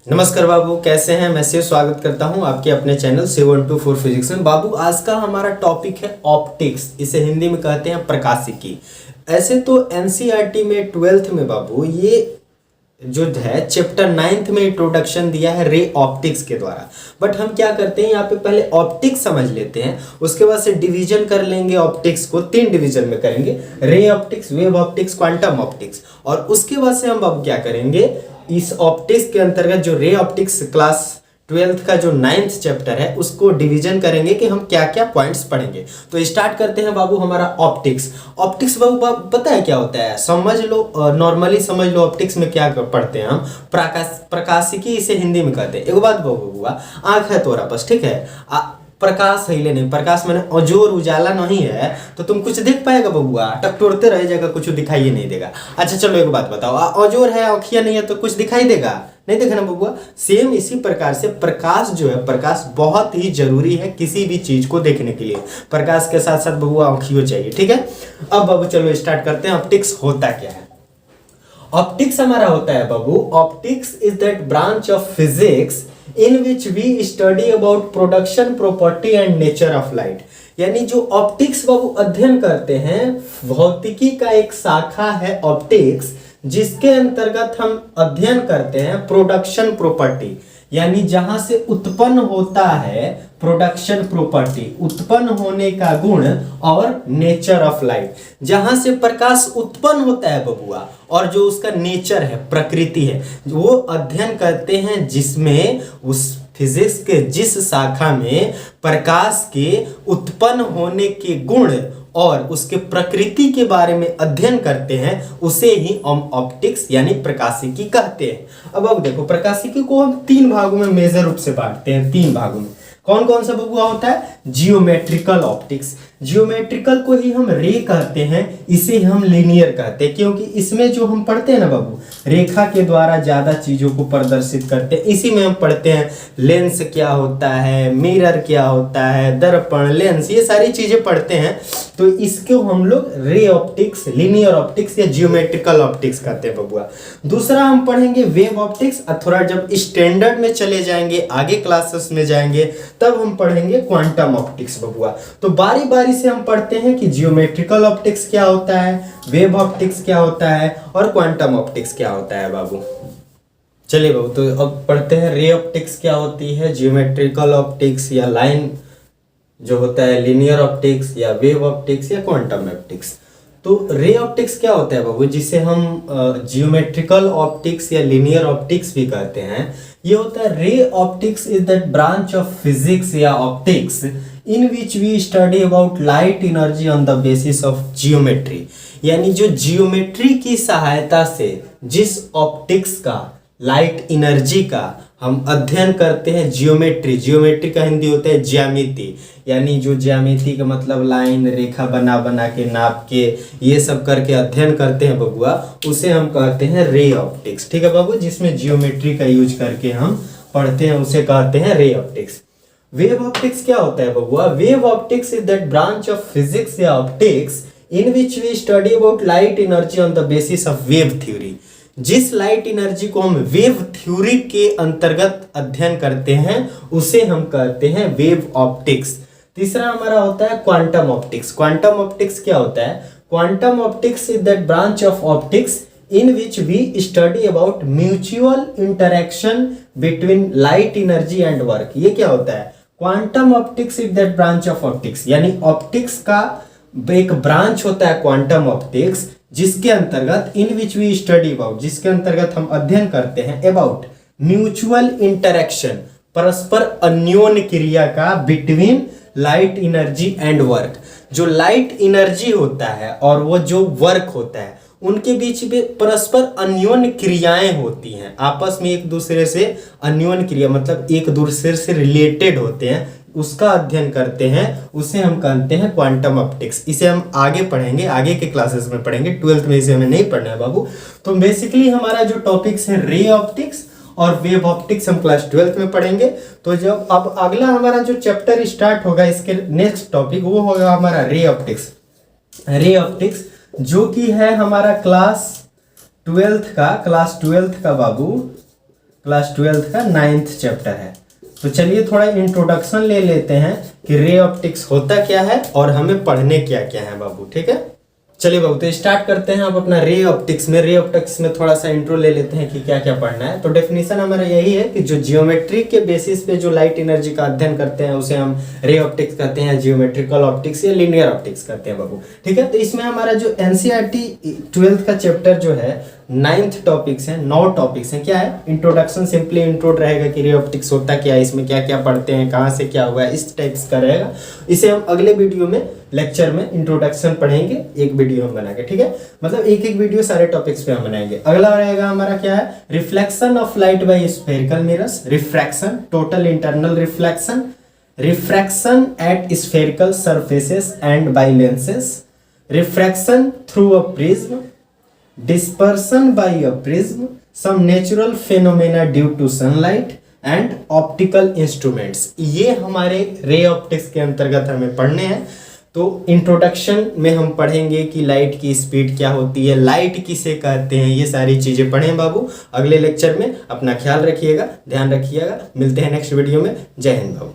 नमस्कार बाबू, कैसे हैं। मैं शिव स्वागत करता हूं आपके अपने चैनल 724 फिजिक्स में। बाबू, आज का हमारा टॉपिक है ऑप्टिक्स। इसे हिंदी में कहते हैं प्रकाशिकी। ऐसे तो एनसीईआरटी में 12th में बाबू ये जो है चैप्टर 9th में इंट्रोडक्शन दिया है रे ऑप्टिक्स के द्वारा। बट हम क्या करते हैं, यहाँ पे पहले ऑप्टिक्स समझ लेते हैं, उसके बाद से डिवीजन कर लेंगे। ऑप्टिक्स को 3 डिवीजन में करेंगे, ray optics, wave optics, quantum optics. और उसके बाद से हम अब क्या करेंगे, इस ऑप्टिक्स के अंतर्गत जो रे ऑप्टिक्स क्लास 12th का जो 9th चैप्टर है उसको डिवीजन करेंगे कि हम क्या क्या पॉइंट्स पढ़ेंगे। तो स्टार्ट करते हैं बाबू हमारा ऑप्टिक्स। ऑप्टिक्स बाबू पता है क्या होता है, समझ लो, नॉर्मली समझ लो। ऑप्टिक्स में क्या पढ़ते हैं हम, प्रकाशिकी इसे हिंदी में कहते हैं। एक बात बाबू, आंख है तोरा पास, ठीक है, प्रकाश हिले नहीं, प्रकाश मैंने अजोर उजाला नहीं है तो तुम कुछ देख पाएगा बबुआ, टकटोरते रह जाएगा, कुछ दिखाई नहीं देगा। अच्छा चलो एक बात बताओ, अजोर है, आँखियां नहीं है तो कुछ दिखाई देगा, नहीं देखा ना बबुआ। सेम इसी प्रकार से प्रकाश जो है, प्रकाश बहुत ही जरूरी है किसी भी चीज को देखने के लिए। प्रकाश के साथ साथ बबुआ आँखियों चाहिए, ठीक है। अब बाबू चलो स्टार्ट करते हैं, ऑप्टिक्स होता क्या है। ऑप्टिक्स हमारा होता है बाबू, optics is that branch of physics in which we study about production property and nature of light। यानी जो ऑप्टिक्स बाबू अध्ययन करते हैं, भौतिकी का एक शाखा है ऑप्टिक्स, जिसके अंतर्गत हम अध्ययन करते हैं प्रोडक्शन प्रॉपर्टी, यानी जहां से उत्पन्न होता है प्रोडक्शन प्रॉपर्टी, उत्पन्न होने का गुण, और नेचर ऑफ लाइट, जहां से प्रकाश उत्पन्न होता है बबुआ, और जो उसका नेचर है, प्रकृति है, वो अध्ययन करते हैं, जिसमें उस फिजिक्स के जिस शाखा में प्रकाश के उत्पन्न होने के गुण और उसके प्रकृति के बारे में अध्ययन करते हैं, उसे ही हम ऑप्टिक्स यानी प्रकाशिकी कहते हैं। अब देखो, प्रकाशिकी को हम 3 भागों में मेजर रूप से बांटते हैं। 3 भागों में कौन कौन सा बबुआ होता है, जियोमेट्रिकल ऑप्टिक्स। जियोमेट्रिकल को ही हम रे कहते हैं, इसे हम लीनियर कहते हैं, क्योंकि इसमें जो हम पढ़ते हैं ना बाबू, रेखा के द्वारा ज्यादा चीजों को प्रदर्शित करते हैं। इसी में हम पढ़ते हैं लेंस क्या होता है, मिरर क्या होता है, दर्पण, लेंस, ये सारी चीजें पढ़ते हैं। तो इसको हम लोग रे ऑप्टिक्स, लीनियर ऑप्टिक्स या जियोमेट्रिकल ऑप्टिक्स कहते हैं बबुआ। दूसरा हम पढ़ेंगे वेव ऑप्टिक्स, थोड़ा जब स्टैंडर्ड में चले जाएंगे, आगे क्लासेस में जाएंगे, तब हम पढ़ेंगे क्वांटम ऑप्टिक्स बबुआ। तो बारी बारी से हम पढ़ते हैं कि जियोमेट्रिकल ऑप्टिक्स क्या होता है, वेव ऑप्टिक्स क्या होता है, और क्वांटम ऑप्टिक्स क्या होता है बाबू। चलिए बाबू, तो अब पढ़ते हैं रे ऑप्टिक्स क्या होती है, जियोमेट्रिकल ऑप्टिक्स या लाइन जो होता है, लीनियर ऑप्टिक्स या वेव ऑप्टिक्स या क्वांटम ऑप्टिक्स। तो रे ऑप्टिक्स क्या होता है बाबू, जिसे हम जियोमेट्रिकल ऑप्टिक्स या लीनियर ऑप्टिक्स भी कहते हैं। ये होता है ray optics is that branch of physics या optics in which we study about light energy on the basis of geometry. यानी जो जियोमेट्री की सहायता से जिस ऑप्टिक्स का, लाइट एनर्जी का हम अध्ययन करते हैं, जियोमेट्री, जियोमेट्री का हिंदी होता है ज्यामिति, यानी जो ज्यामिति का मतलब लाइन, रेखा बना बना के, नाप के, ये सब करके अध्ययन करते हैं बबुआ, उसे हम कहते हैं रे ऑप्टिक्स। ठीक है बाबू, जिसमें जियोमेट्री का यूज करके हम पढ़ते हैं, उसे कहते हैं रे ऑप्टिक्स। वेव ऑप्टिक्स क्या होता है बबुआ, wave optics is that branch of physics या optics in which we study about light energy on the basis of wave theory. जिस लाइट एनर्जी को हम वेव थ्योरी के अंतर्गत अध्ययन करते हैं, उसे हम कहते हैं वेव ऑप्टिक्स। तीसरा हमारा होता है क्वांटम ऑप्टिक्स। क्वांटम ऑप्टिक्स क्या होता है, quantum optics is that branch of optics in which we study about mutual interaction between light energy and work। ये क्या होता है, quantum optics is that branch of optics, यानी ऑप्टिक्स का एक ब्रांच होता है क्वांटम ऑप्टिक्स, जिसके अंतर्गत इन विच वी स्टडी अबाउट, जिसके अंतर्गत हम अध्ययन करते हैं अबाउट म्यूचुअल इंटरेक्शन, परस्पर अन्योन्य क्रिया का, between light energy and work. जो लाइट एनर्जी होता है और वो जो वर्क होता है, उनके बीच में परस्पर अन्योन्य क्रियाएं होती हैं, आपस में एक दूसरे से अन्योन्य क्रिया मतलब एक दूसरे से रिलेटेड होते हैं, उसका अध्ययन करते हैं, उसे हम कहते हैं क्वांटम ऑप्टिक्स। इसे हम आगे पढ़ेंगे, आगे के क्लासेस में पढ़ेंगे, 12th में इसे हमें नहीं पढ़ना है बाबू। तो बेसिकली हमारा जो टॉपिक्स है रे ऑप्टिक्स और वेव ऑप्टिक्स, हम क्लास 12th में पढ़ेंगे। तो जब अब अगला हमारा जो चैप्टर स्टार्ट होगा, इसके नेक्स्ट टॉपिक वो होगा हमारा रे ऑप्टिक्स। रे ऑप्टिक्स जो कि है हमारा क्लास 12th का बाबू क्लास 12th का 9th चैप्टर है। तो चलिए थोड़ा इंट्रोडक्शन ले लेते हैं कि रे ऑप्टिक्स होता क्या है और हमें पढ़ने क्या क्या है बाबू, ठीक है। चलिए बाबू तो स्टार्ट करते हैं अब अपना रे ऑप्टिक्स में। रे ऑप्टिक्स में थोड़ा सा इंट्रो ले लेते हैं कि क्या क्या पढ़ना है। तो डेफिनेशन हमारा यही है कि जो जियोमेट्री के बेसिस पे जो लाइट एनर्जी का अध्ययन करते हैं उसे हम रे ऑप्टिक्स कहते हैं, जियोमेट्रिकल ऑप्टिक्स या लीनियर ऑप्टिक्स कहते हैं बाबू, ठीक है। तो इसमें हमारा जो एनसीईआरटी 12th का चैप्टर जो है 9th टॉपिक्स हैं, 9 टॉपिक्स हैं। क्या है? इंट्रोडक्शन, सिंपली इंट्रो रहेगा कि रे ऑप्टिक्स होता क्या है, इसमें क्या क्या पढ़ते हैं, कहाँ से क्या हुआ है, इस टाइप्स का रहेगा। इसे हम अगले वीडियो में लेक्चर में इंट्रोडक्शन पढ़ेंगे, एक वीडियो हम बना के, ठीक है। मतलब एक एक वीडियो सारे टॉपिक्स पे हम बनाएंगे। अगला रहेगा हमारा क्या है? Reflection of light by spherical mirrors, refraction, total internal reflection, refraction at spherical surfaces and by lenses, refraction through a prism, dispersion by a prism, some natural phenomena due to sunlight and optical instruments। ये हमारे ray optics के अंतर्गत हमें पढ़ने हैं। तो introduction में हम पढ़ेंगे कि लाइट की स्पीड क्या होती है, लाइट किसे कहते हैं, ये सारी चीजें पढ़ें बाबू अगले लेक्चर में। अपना ख्याल रखिएगा, ध्यान रखिएगा। मिलते हैं नेक्स्ट वीडियो में। जय हिंद बाबू।